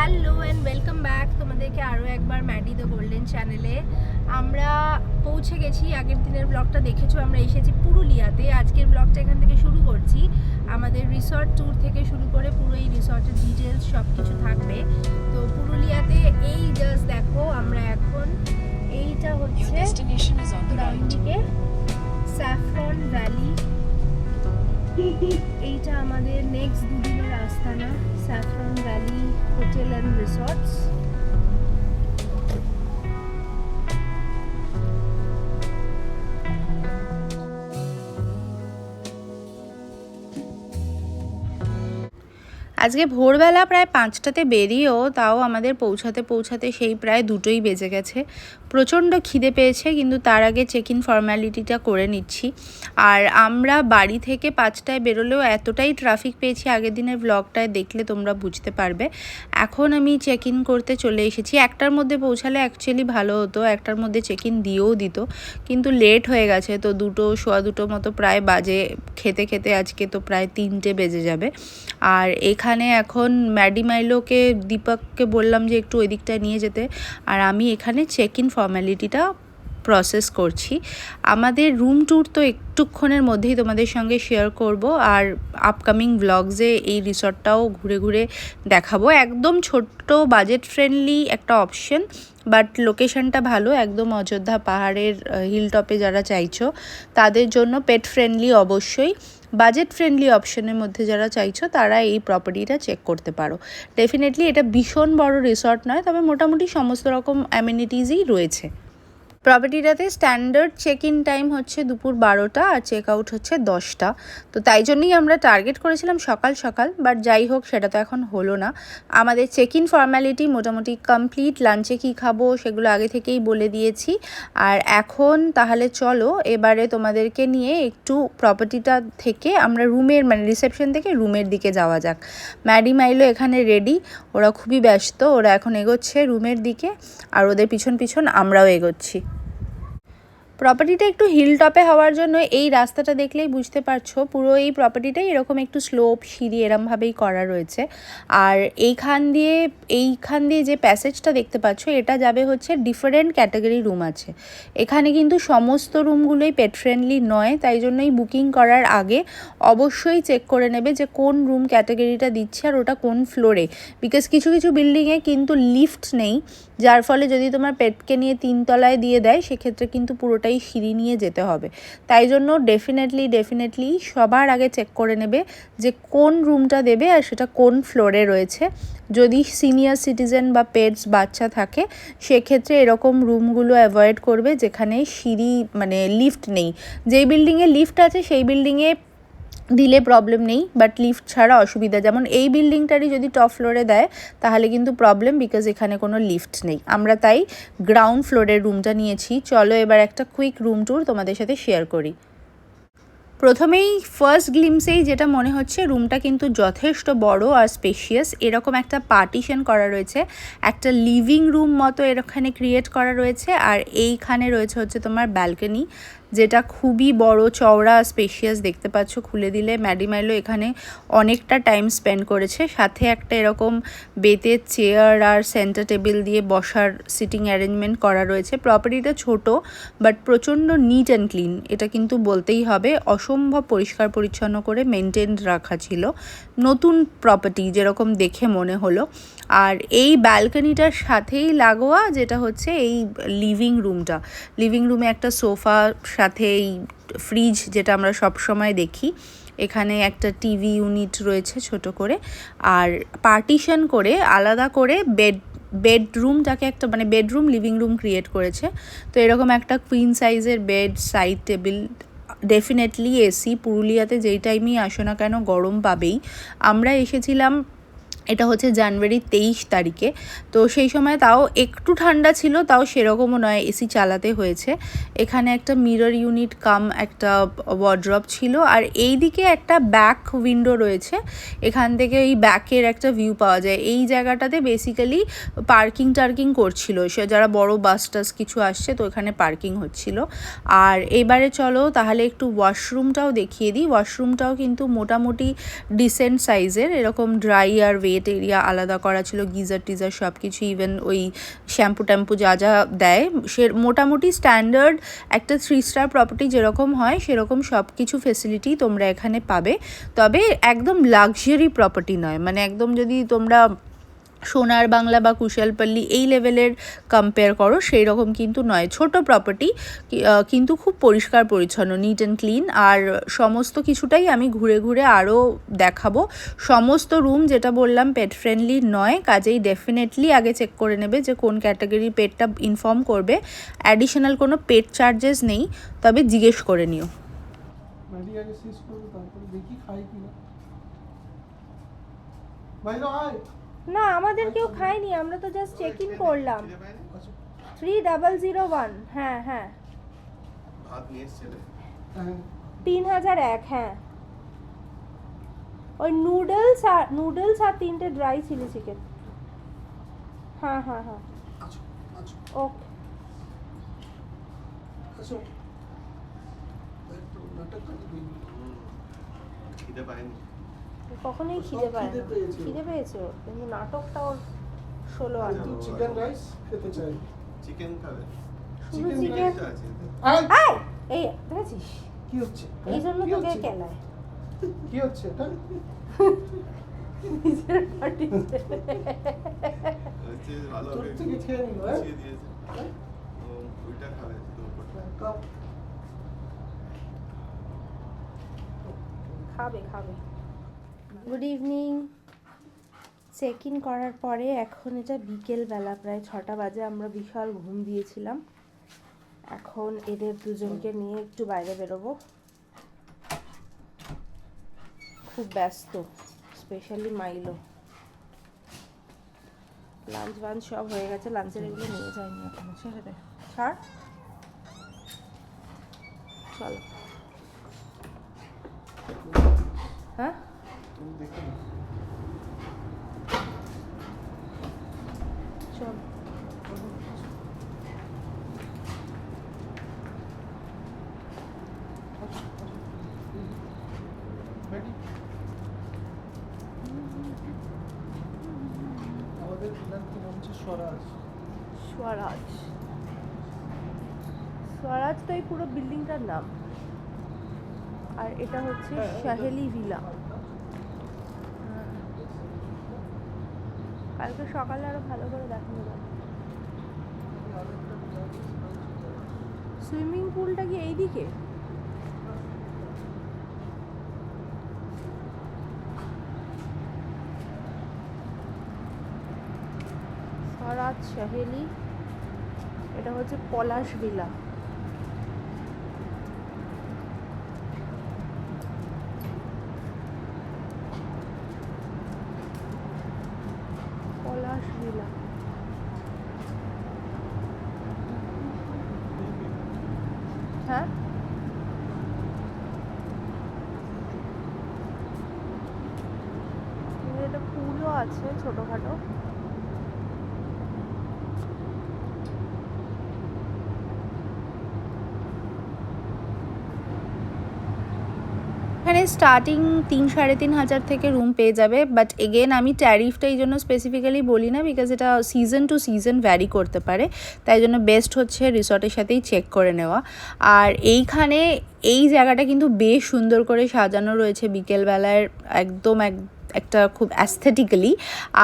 Hello and welcome back তোমাদেরকে আরও একবার ম্যাডি দ্য গোল্ডেন চ্যানেলে। আমরা পৌঁছে গেছি, আগের দিনের ব্লগটা দেখেছো, আমরা এসেছি পুরুলিয়াতে। আজকের ব্লগটা এখান থেকে শুরু করছি। আমাদের রিসর্ট ট্যুর থেকে শুরু করে পুরো এই রিসর্টের ডিটেলস সব কিছু থাকবে। তো পুরুলিয়াতে এই জাস্ট দেখো, আমরা এখন এইটা হচ্ছে ডান দিকে স্যাফরন ভ্যালি। এইটা আমাদের নেক্সট দুদিনের আস্তানা, saffron valley hotel and resorts. আজকে ভোরবেলা প্রায় 5টাতে বেরিয়েও তাও আমাদের পৌঁছাতে সেই প্রায় 2টোই বেজে গেছে। প্রচণ্ড খিদে পেয়েছে, কিন্তু তার আগে চেক ইন ফর্ম্যালিটিটা করে নিচ্ছি। আর আমরা বাড়ি থেকে 5টায় বেরোলেও এতটাই ট্রাফিক পেয়েছি, আগের দিনের ব্লগটায় দেখলে তোমরা বুঝতে পারবে। এখন আমি চেক ইন করতে চলে এসেছি। 1টার মধ্যে পৌঁছালে অ্যাকচুয়ালি ভালো হতো, 1টার মধ্যে চেক ইন দিয়েও দিত, কিন্তু লেট হয়ে গেছে। তো 2টো সোয়া 2টো মতো প্রায় বাজে, খেতে খেতে আজকে তো প্রায় 3টে বেজে যাবে। আর এখানে এখন ম্যাডি মাইলোকে, দীপককে বললাম যে একটু ওই দিকটায় নিয়ে যেতে, আর আমি এখানে চেক ইন ফর্ম্যালিটিটা প্রসেস করছি। আমাদের রুম ট্যুর তো একটুক্ষণের মধ্যেই তোমাদের সঙ্গে শেয়ার করব, আর আপকামিং ব্লগসে এই রিসর্টটাও ঘুরে ঘুরে দেখাবো। একদম ছোট্ট বাজেট ফ্রেন্ডলি একটা অপশন, বাট লোকেশনটা ভালো, একদম অযোধ্যা পাহাড়ের হিল টপে যারা চাইছো তাদের জন্য। পেট ফ্রেন্ডলি অবশ্যই, বাজেট ফ্রেন্ডলি অপশনের মধ্যে যারা চাইছো তারা এই প্রপার্টিটা চেক করতে পারো। ডেফিনেটলি এটা ভীষণ বড় রিসর্ট নয়, তবে মোটামুটি সমস্ত রকম অ্যামেনিটিসই রয়েছে। প্রপার্টিটাতে স্ট্যান্ডার্ড চেক ইন টাইম হচ্ছে দুপুর 12টা আর চেক আউট হচ্ছে 10টা। তো তাই জন্যই আমরা টার্গেট করেছিলাম সকাল সকাল, বাট যাই হোক সেটা তো এখন হলো না। আমাদের চেক ইন ফর্ম্যালিটি মোটামুটি কমপ্লিট। লাঞ্চে কী খাবো সেগুলো আগে থেকেই বলে দিয়েছি। আর এখন তাহলে চলো এবারে তোমাদেরকে নিয়ে একটু প্রপার্টিটা থেকে আমরা রুমের, মানে রিসেপশন থেকে রুমের দিকে যাওয়া যাক। ম্যাডি মাইলো এখানে রেডি, ওরা খুবই ব্যস্ত, ওরা এখন এগোচ্ছে রুমের দিকে, আর ওদের পিছন পিছন আমরাও এগোচ্ছি। প্রপার্টিটা একটু হিল টপে হওয়ার জন্য এই রাস্তাটা দেখলেই বুঝতে পারছো, পুরো এই প্রপার্টিটাই এরকম একটু স্লোপ সিঁড়ি এরমভাবেই করা রয়েছে। আর এইখান দিয়ে যে প্যাসেজটা দেখতে পাচ্ছ, এটা যাবে হচ্ছে ডিফারেন্ট ক্যাটাগরি রুম আছে এখানে, কিন্তু সমস্ত রুমগুলোই পেট ফ্রেন্ডলি নয়। তাই জন্যই বুকিং করার আগে অবশ্যই চেক করে নেবে যে কোন রুম ক্যাটাগরিটা দিচ্ছে আর ওটা কোন ফ্লোরে। বিকজ কিছু কিছু বিল্ডিংয়ে কিন্তু লিফট নেই, যার ফলে যদি তোমার পেটকে নিয়ে 3তলায় দিয়ে দেয় সেক্ষেত্রে কিন্তু পুরোটাই সিঁড়ি নিয়ে যেতে হবে। তাই জন্য ডেফিনেটলি সবার আগে চেক করে নেবে যে কোন রুমটা দেবে আর সেটা কোন ফ্লোরে রয়েছে। যদি সিনিয়র সিটিজেন বা পেটস বাচ্চা থাকে সেক্ষেত্রে এরকম রুমগুলো অ্যাভয়েড করবে যেখানে সিঁড়ি, মানে লিফট নেই। যেই বিল্ডিংয়ে লিফট আছে সেই বিল্ডিংয়ে দিলে প্রবলেম নেই, বাট লিফট ছাড়া অসুবিধা। যেমন এই বিল্ডিংটারই যদি টপ ফ্লোরে দেয় তাহলে কিন্তু প্রবলেম, বিকজ এখানে কোনো লিফট নেই। আমরা তাই গ্রাউন্ড ফ্লোরের রুমটা নিয়েছি। চলো এবার একটা কুইক রুম ট্যুর তোমাদের সাথে শেয়ার করি। প্রথমেই ফার্স্ট গ্লিমসেই যেটা মনে হচ্ছে, রুমটা কিন্তু যথেষ্ট বড় আর স্পেশিয়াস। এরকম একটা পার্টিশন করা রয়েছে, একটা লিভিং রুম মতো এখানে ক্রিয়েট করা রয়েছে। আর এইখানে রয়েছে হচ্ছে তোমার ব্যালকনি, যেটা খুবই বড়, চওড়া, স্পেশিয়াস দেখতে পাচ্ছ। খুলে দিলে ম্যাডি মাইলো এখানে অনেকটা টাইম স্পেন্ড করেছে। সাথে একটা এরকম বেতের চেয়ার আর সেন্টার টেবিল দিয়ে বসার সিটিং অ্যারেঞ্জমেন্ট করা রয়েছে। প্রপার্টিটা ছোট বাট প্রচণ্ড নিট অ্যান্ড ক্লিন, এটা কিন্তু বলতেই হবে। অসম্ভব পরিষ্কার পরিচ্ছন্ন করে মেনটেন রাখা ছিল, নতুন প্রপার্টি যেরকম দেখে মনে হলো। আর এই ব্যালকনিটার সাথেই লাগোয়া যেটা হচ্ছে এই লিভিং রুমটা। লিভিং রুমে একটা সোফা, সাথে এই ফ্রিজ যেটা আমরা সব সময় দেখি। এখানে একটা টিভি ইউনিট রয়েছে ছোট করে, আর পার্টিশন করে আলাদা করে বেডরুমটাকে একটা, মানে বেডরুম লিভিং রুম ক্রিয়েট করেছে। তো এরকম একটা কুইন সাইজের bed, side table, definitely AC. পুরুলিয়াতে যেই টাইমেই আসো না কেন গরম পাবেই। আমরা এসেছিলাম, এটা হচ্ছে জানুয়ারি 23 তারিখে, তো সেই সময় তাও একটু ঠান্ডা ছিল, তাও সেরকমও নয়, এসি চালাতে হয়েছে। এখানে একটা মিরর ইউনিট কাম একটা ওয়ার্ড্রপ ছিল, আর এই দিকে একটা ব্যাক উইন্ডো রয়েছে। এখান থেকে এই ব্যাকের একটা ভিউ পাওয়া যায়। এই জায়গাটাতে বেসিক্যালি পার্কিং করছিল সে, যারা বড় বাস টাস কিছু আসছে, তো এখানে পার্কিং হচ্ছিল। আর এবারে চলো তাহলে একটু ওয়াশরুমটাও দেখিয়ে দিই। ওয়াশরুমটাও কিন্তু মোটামুটি ডিসেন্ট সাইজের, এরকম ড্রাই আর ওয়েট এরিয়া আলাদা করা ছিল, গিজার টিজার সব কিছু, ইভেন ওই শ্যাম্পু ট্যাম্পু যা যা দেয় সে মোটামুটি স্ট্যান্ডার্ড একটা 3 স্টার প্রপার্টি যেরকম হয় সেরকম সব কিছু ফেসিলিটি তোমরা এখানে পাবে। তবে একদম লাক্সারি প্রপার্টি নয়, মানে একদম যদি তোমরা সোনার বাংলা বা কুশালপল্লী এই লেভেলের কম্পেয়ার করো সেই রকম কিন্তু নয়, ছোট প্রপার্টি কিন্তু খুব পরিষ্কার পরিচ্ছন্ন, নিট অ্যান্ড ক্লিন। আর সমস্ত কিছুটাই আমি ঘুরে ঘুরে আরও দেখাবো। সমস্ত রুম যেটা বললাম পেট ফ্রেন্ডলি নয়, কাজেই ডেফিনেটলি আগে চেক করে নেবে যে কোন ক্যাটাগরির পেটটা ইনফর্ম করবে। অ্যাডিশনাল কোনো পেট চার্জেস নেই, তবে জিজ্ঞেস করে নিও। না আমাদের কেউ খায়নি, আমরা তো জাস্ট চেক ইন করলাম। 3001, হ্যাঁ হ্যাঁ 3001, হ্যাঁ ওই নুডলস আর 3টে ড্রাই চিলি চিকেন। হ্যাঁ হ্যাঁ হ্যাঁ ওকে। কখনোই খিদে পায় না, খিদে পেয়েছে ওর, কিন্তু নাটকটা ওর 16 আনা। চিকেন রাইস খেতে চাই। চিকেন খাবে? শুধু চিকেন এই দেখেছিস কি হচ্ছে? এই জন্য তোকে কেলায়। কি হচ্ছে এটা? নিজের পার্টি হচ্ছে ভালো হবে। তোর থেকে খেয়ে নিল দিয়েছে। ও ওইটা খাবে তো কাপ খাবে। Good evening. চেক ইন করার পরে এখন এটা বিকেলবেলা, প্রায় 6টা বাজে। আমরা বিশাল ঘুম দিয়েছিলাম। এখন এদের দুজনকে নিয়ে একটু বাইরে বেরোবো। খুব ব্যস্ত, স্পেশালি মাইলো। লাঞ্চ বাঞ্চ সব হয়ে গেছে, লাঞ্চের এগুলো নিয়ে যায়নি এখনো। ছেড়ে দে, ছাড়, চলো। হ্যাঁ চল। আমাদের প্ল্যান কি নাম হচ্ছে স্বরাজ। স্বরাজ তো এই পুরো বিল্ডিংটার নাম। আর এটা হচ্ছে শাহেলি ভিলা। কালকে সকালে আরো ভালো করে দেখানো যাবে। সুইমিং পুলটা কি এইদিকে? স্বরাজ শাহেলি, এটা হচ্ছে পলাশ ভিলা। পলাশ ভিলা হ্যাঁ এটা পুলও আছে ছোটখাটো। এখানে স্টার্টিং 3-3.5 থেকে রুম পেয়ে যাবে। বাট এগেন আমি ট্যারিফটা এই জন্য স্পেসিফিক্যালি বলি না, বিকজ এটা সিজন টু সিজন ভ্যারি করতে পারে, তাই জন্য বেস্ট হচ্ছে রিসর্টের সাথেই চেক করে নেওয়া। আর এইখানে এই জায়গাটা কিন্তু বেশ সুন্দর করে সাজানো রয়েছে বিকেলবেলার, একদম একটা খুব অ্যাস্থেটিক্যালি।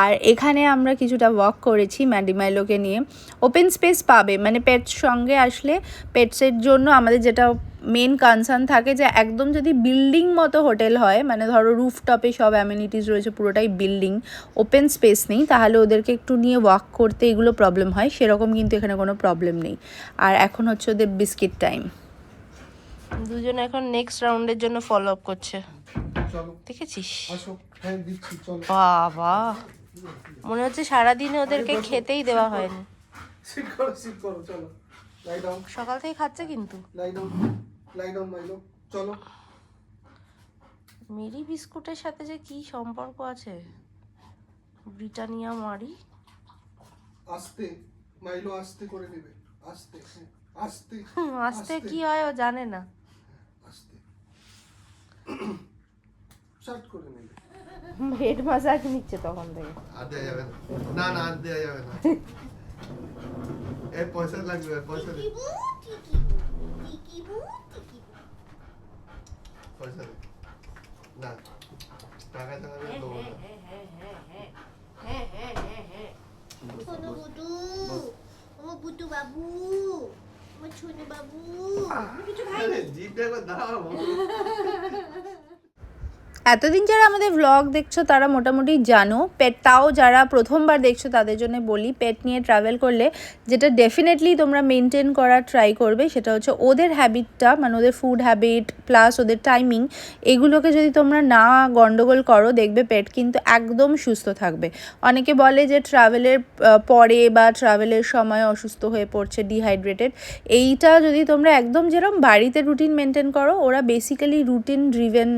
আর এখানে আমরা কিছুটা ওয়াক করেছি ম্যান্ডিমাইলোকে নিয়ে। ওপেন স্পেস পাবে, মানে পেটস সঙ্গে আসলে পেটসের জন্য আমাদের যেটা মেন কনসার্ন থাকে যে একদম যদি বিল্ডিং মতো হোটেল হয়, মানে ধরো রুফটপে সব অ্যামিনিটিস রয়েছে, পুরোটাই বিল্ডিং, ওপেন স্পেস নেই, তাহলে ওদেরকে একটু নিয়ে ওয়াক করতে এগুলো প্রবলেম হয়। সেরকম কিন্তু এখানে কোনো প্রবলেম নেই। আর এখন হচ্ছে ওদের বিস্কিট টাইম। দুজন এখন নেক্সট রাউন্ডের জন্য ফলো আপ করছে, দেখেছিস? বাবা, মনে হচ্ছে সারাদিনে ওদেরকে খেতেই দেওয়া হয়নি। সকাল থেকে খাচ্ছে কিন্তু। মেরি বিস্কুটের সাথে যে কি সম্পর্ক আছে, ব্রিটানিয়া মারি। আস্তে মাইলো, আস্তে করে নেবে, আস্তে আস্তে আস্তে কি হয় ও জানে না। আস্তে শার্ট করে নেবে। হেড মাসাজ নিচ্ছে তখন থেকে। আর দেওয়া যাবে না, না আর দেওয়া যাবে না। এই পয়সা লাগবে, পয়সা দে, পয়সা দে। না টাকা টাকা দিয়ে দেবো না। সোনু বুটু, আমার বুটু বাবু, আমার ছোনু বাবু, আমি কিছু খাই আরে জিভটা একবার দাও। এতদিন যারা আমাদের ভ্লগ দেখছো তারা মোটামুটি জানো, পেটটাও যারা প্রথমবার দেখছো তাদের জন্য বলি, পেট নিয়ে ট্রাভেল করলে যেটা ডেফিনেটলি তোমরা মেনটেন করার ট্রাই করবে সেটা হচ্ছে ওদের হ্যাবিটটা, মানে ওদের ফুড হ্যাবিট প্লাস ওদের টাইমিং, এগুলোকে যদি তোমরা না গন্ডগোল করো দেখবে পেট কিন্তু একদম সুস্থ থাকবে। অনেকে বলে যে ট্রাভেলের পরে বা ট্রাভেলের সময় অসুস্থ হয়ে পড়ছে, ডিহাইড্রেটেড, এইটা যদি তোমরা একদম যেরকম বাড়িতে রুটিন মেনটেন করো, ওরা বেসিক্যালি রুটিন ড্রিভেন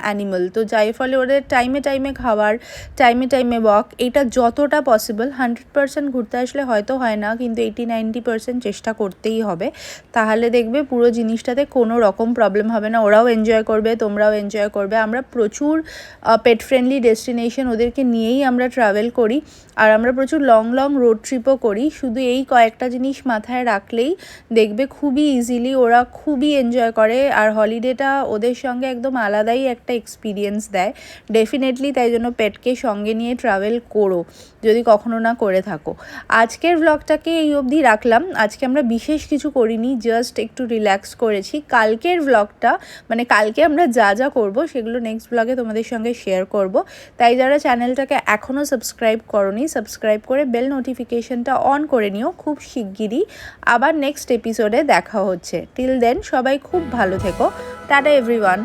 অ্যানিমাল, তো যাই ফলে ওদের টাইমে টাইমে খাবার, টাইমে টাইমে ওয়াক, এটা যতটা পসিবল 100% ঘুরতে আসলে হয়তো হয় না, কিন্তু 80-90% চেষ্টা করতেই হবে, তাহলে দেখবে পুরো জিনিসটাতে কোনো রকম প্রবলেম হবে না, ওরাও এনজয় করবে, তোমরাও এনজয় করবে। আমরা প্রচুর পেট ফ্রেন্ডলি ডেস্টিনেশন ওদেরকে নিয়েই আমরা ট্রাভেল করি, আর আমরা প্রচুর লং লং রোড ট্রিপও করি। শুধু এই কয়েকটা জিনিস মাথায় রাখলেই দেখবে খুবই ইজিলি ওরা খুবই এনজয় করে, আর হলিডেটা ওদের সঙ্গে একদম আলাদাই একটা এক্সপিরিয়েন্স দেয় ডেফিনেটলি। তাই জন্য পেটকে সঙ্গে নিয়ে ট্রাভেল করো যদি কখনো না করে থাকো। আজকের ভ্লগটাকে এই অবধি রাখলাম। আজকে আমরা বিশেষ কিছু করিনি, জাস্ট একটু রিল্যাক্স করেছি। কালকের ভ্লগটা, মানে কালকে আমরা যা যা করব সেগুলো নেক্সট ভ্লগে তোমাদের সঙ্গে শেয়ার করব। তাই যারা চ্যানেলটাকে এখনও সাবস্ক্রাইব করোনি, সাবস্ক্রাইব করে বেল নোটিফিকেশনটা অন করে নিও। খুব শিগগিরই আবার নেক্সট এপিসোডে দেখা হচ্ছে। টিল দেন সবাই খুব ভালো থেকো। Tata everyone.